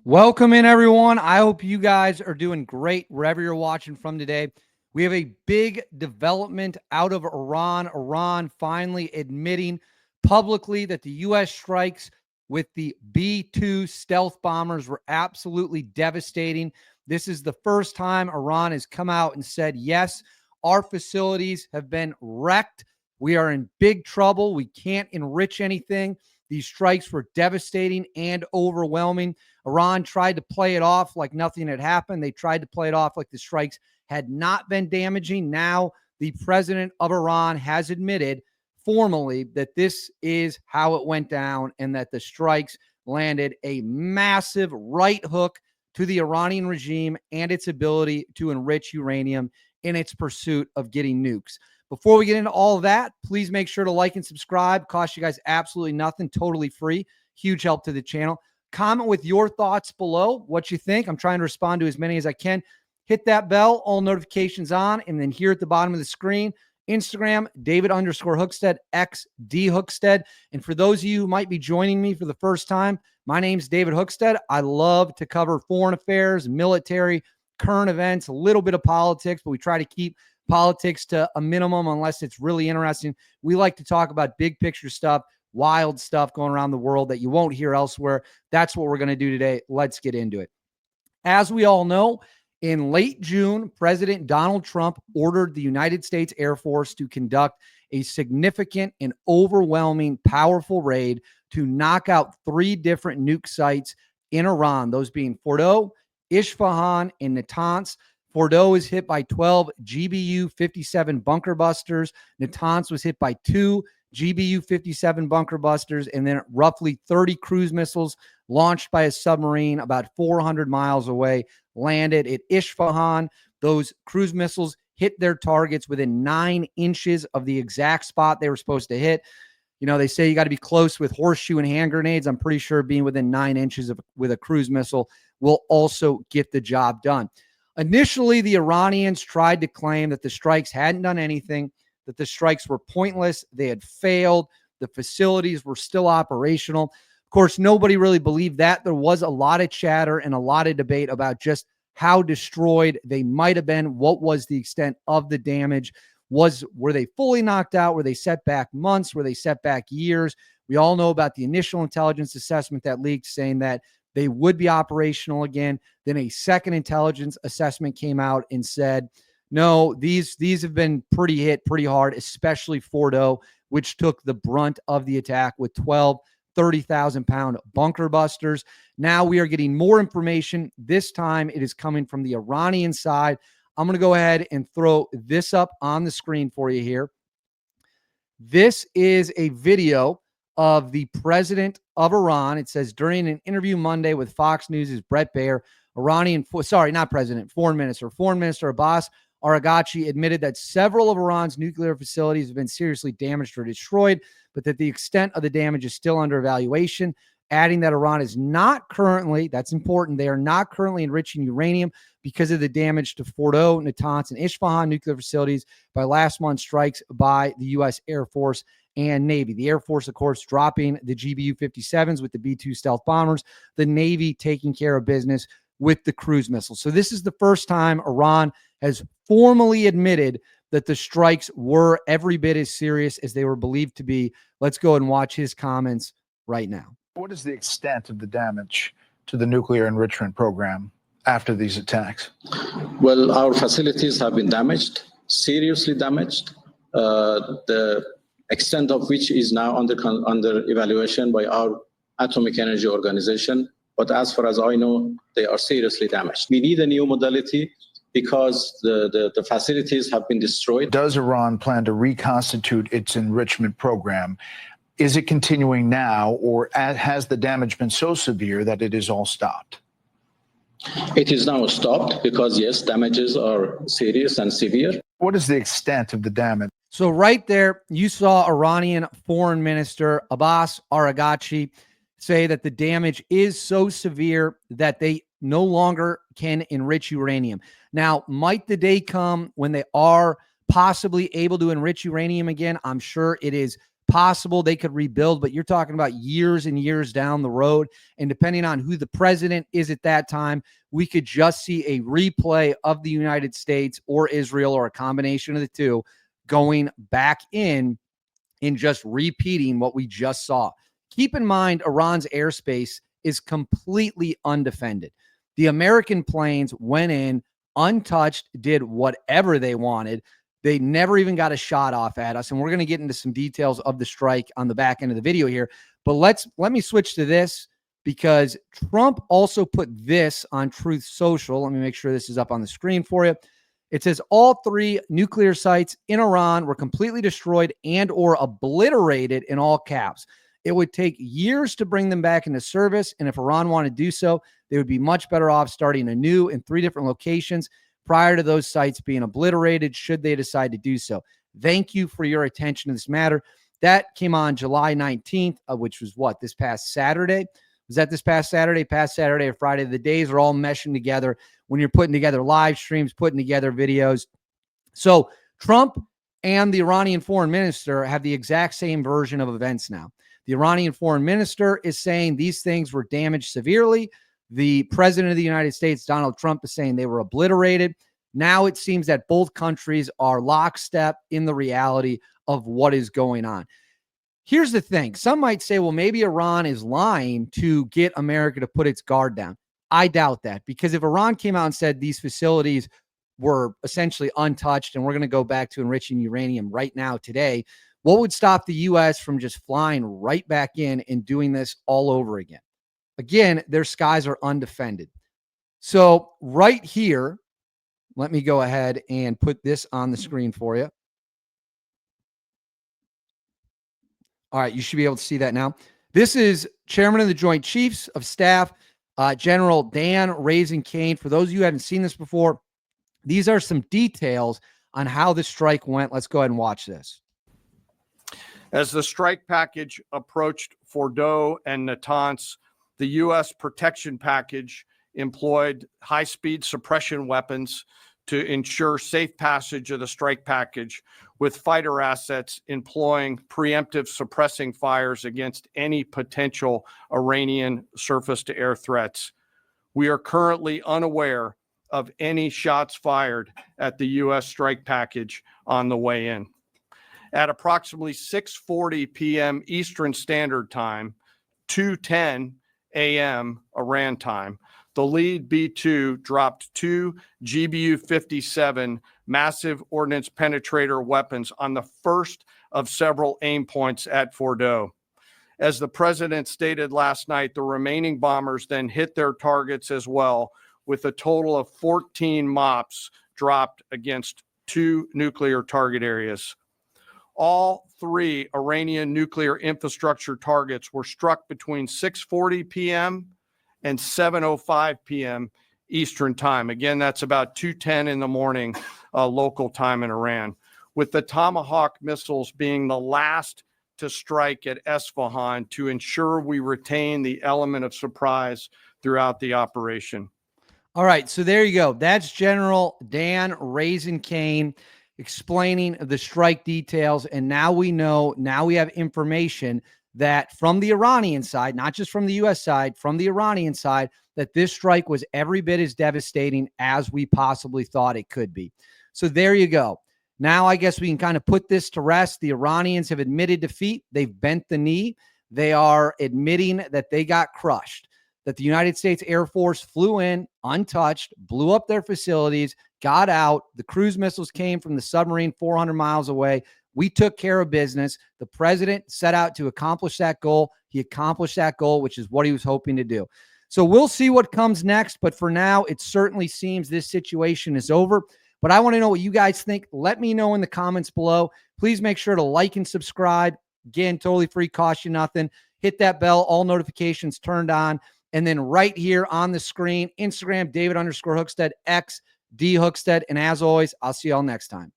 Welcome in, everyone. I hope you guys are doing great wherever you're watching from today. We have a big development out of Iran. Iran finally admitting publicly that the U.S. strikes with the B-2 stealth bombers were absolutely devastating. This is the first time Iran has come out and said, yes, our facilities have been wrecked. We are in big trouble. We can't enrich anything. These strikes were devastating and overwhelming. Iran tried to play it off like nothing had happened. They tried to play it off like the strikes had not been damaging. Now, the president of Iran has admitted formally that this is how it went down and that the strikes landed a massive right hook to the Iranian regime and its ability to enrich uranium in its pursuit of getting nukes. Before we get into all of that, please make sure to like and subscribe. Cost you guys absolutely nothing, totally free. Huge help to the channel. Comment with your thoughts below, what you think. I'm trying to respond to as many as I can. Hit that bell, all notifications on, and then here at the bottom of the screen, Instagram, David_Hookstead, XD Hookstead. And for those of you who might be joining me for the first time, my name's David Hookstead. I love to cover foreign affairs, military, current events, a little bit of politics, but we try to keep politics to a minimum unless it's really interesting. We like to talk about big picture stuff, wild stuff going around the world that you won't hear elsewhere. That's what we're going to do today. Let's get into it. As we all know, in late June, President Donald Trump ordered the United States Air Force to conduct a significant and overwhelming, powerful raid to knock out 3 different nuke sites in Iran, those being Fordow, Isfahan, and Natanz. Fordow is hit by 12 GBU-57 bunker busters. Natanz was hit by 2 GBU-57 bunker busters, and then roughly 30 cruise missiles launched by a submarine about 400 miles away landed at Isfahan. Those cruise missiles hit their targets within 9 inches of the exact spot they were supposed to hit. You know, they say you got to be close with horseshoe and hand grenades. I'm pretty sure being within 9 inches with a cruise missile will also get the job done. Initially, the Iranians tried to claim that the strikes hadn't done anything, that the strikes were pointless, they had failed, the facilities were still operational. Of course, nobody really believed that. There was a lot of chatter and a lot of debate about just how destroyed they might have been, what was the extent of the damage, were they fully knocked out, were they set back months, were they set back years? We all know about the initial intelligence assessment that leaked saying that they would be operational again. Then a second intelligence assessment came out and said, no, these have been hit pretty hard, especially Fordow, which took the brunt of the attack with 12 30,000-pound bunker busters. Now we are getting more information. This time it is coming from the Iranian side. I'm going to go ahead and throw this up on the screen for you here. This is a video of the president of Iran. It says, during an interview Monday with Fox News' Brett Baer, Foreign Minister Abbas Araghchi admitted that several of Iran's nuclear facilities have been seriously damaged or destroyed, but that the extent of the damage is still under evaluation, adding that Iran is not currently, that's important, they are not currently enriching uranium because of the damage to Fordow, Natanz, and Isfahan nuclear facilities by last month's strikes by the U.S. Air Force and Navy. The Air Force, of course, dropping the GBU-57s with the B-2 stealth bombers, the Navy taking care of business with the cruise missiles. So this is the first time Iran has formally admitted that the strikes were every bit as serious as they were believed to be. Let's go and watch his comments right now. What is the extent of the damage to the nuclear enrichment program after these attacks? Well, our facilities have been damaged, seriously damaged. The extent of which is now under evaluation by our Atomic Energy Organization. But as far as I know, they are seriously damaged. We need a new modality because the facilities have been destroyed. Does Iran plan to reconstitute its enrichment program? Is it continuing now, or has the damage been so severe that it is all stopped? It is now stopped because, yes, damages are serious and severe. What is the extent of the damage? So right there, you saw Iranian Foreign Minister Abbas Araghchi say that the damage is so severe that they no longer can enrich uranium. Now, might the day come when they are possibly able to enrich uranium again? I'm sure it is possible they could rebuild, but you're talking about years and years down the road. And depending on who the president is at that time, we could just see a replay of the United States or Israel or a combination of the two going back in and just repeating what we just saw. Keep in mind, Iran's airspace is completely undefended. The American planes went in untouched, did whatever they wanted. They never even got a shot off at us. And we're going to get into some details of the strike on the back end of the video here. But let me switch to this, because Trump also put this on Truth Social. Let me make sure this is up on the screen for you. It says all 3 nuclear sites in Iran were completely destroyed and or obliterated, in all caps. It would take years to bring them back into service. And if Iran wanted to do so, they would be much better off starting anew in 3 different locations prior to those sites being obliterated, should they decide to do so. Thank you for your attention to this matter. That came on July 19th, which was what, this past Saturday? Was that this past Saturday? Past Saturday or Friday? The days are all meshing together when you're putting together live streams, putting together videos. So Trump and the Iranian foreign minister have the exact same version of events now. The Iranian foreign minister is saying these things were damaged severely. The president of the United States, Donald Trump, is saying they were obliterated. Now it seems that both countries are lockstep in the reality of what is going on. Here's the thing. Some might say, well, maybe Iran is lying to get America to put its guard down. I doubt that, because if Iran came out and said these facilities were essentially untouched and we're going to go back to enriching uranium right now today, what would stop the U.S. from just flying right back in and doing this all over again? Again, their skies are undefended. So right here, let me go ahead and put this on the screen for you. All right, you should be able to see that now. This is Chairman of the Joint Chiefs of Staff, General Dan Raising Cane. For those of you who haven't seen this before, these are some details on how the strike went. Let's go ahead and watch this. As the strike package approached Fordow and Natanz, the U.S. protection package employed high-speed suppression weapons to ensure safe passage of the strike package, with fighter assets employing preemptive suppressing fires against any potential Iranian surface-to-air threats. We are currently unaware of any shots fired at the U.S. strike package on the way in. At approximately 6:40 p.m. Eastern Standard Time, 2:10 a.m. Iran time, the lead B-2 dropped 2 GBU-57 massive ordnance penetrator weapons on the first of several aim points at Fordow. As the president stated last night, the remaining bombers then hit their targets as well, with a total of 14 MOPs dropped against 2 nuclear target areas. All 3 Iranian nuclear infrastructure targets were struck between 6:40 p.m. and 7:05 p.m. Eastern time. Again, that's about 2:10 in the morning local time in Iran, with the Tomahawk missiles being the last to strike at Esfahan to ensure we retain the element of surprise throughout the operation. All right, so there you go. That's General Dan Raising Cane explaining the strike details. And now we know, now we have information that from the Iranian side, not just from the U.S. side, from the Iranian side, that this strike was every bit as devastating as we possibly thought it could be. So there you go. Now I guess we can kind of put this to rest. The Iranians have admitted defeat. They've bent the knee. They are admitting that they got crushed, that the United States Air Force flew in untouched, blew up their facilities, got out. The cruise missiles came from the submarine 400 miles away. We took care of business. The president set out to accomplish that goal. He accomplished that goal, which is what he was hoping to do. So we'll see what comes next. But for now, it certainly seems this situation is over. But I want to know what you guys think. Let me know in the comments below. Please make sure to like and subscribe. Again, totally free, cost you nothing. Hit that bell, all notifications turned on. And then right here on the screen, Instagram, David_Hookstead, X, D Hookstead. And as always, I'll see y'all next time.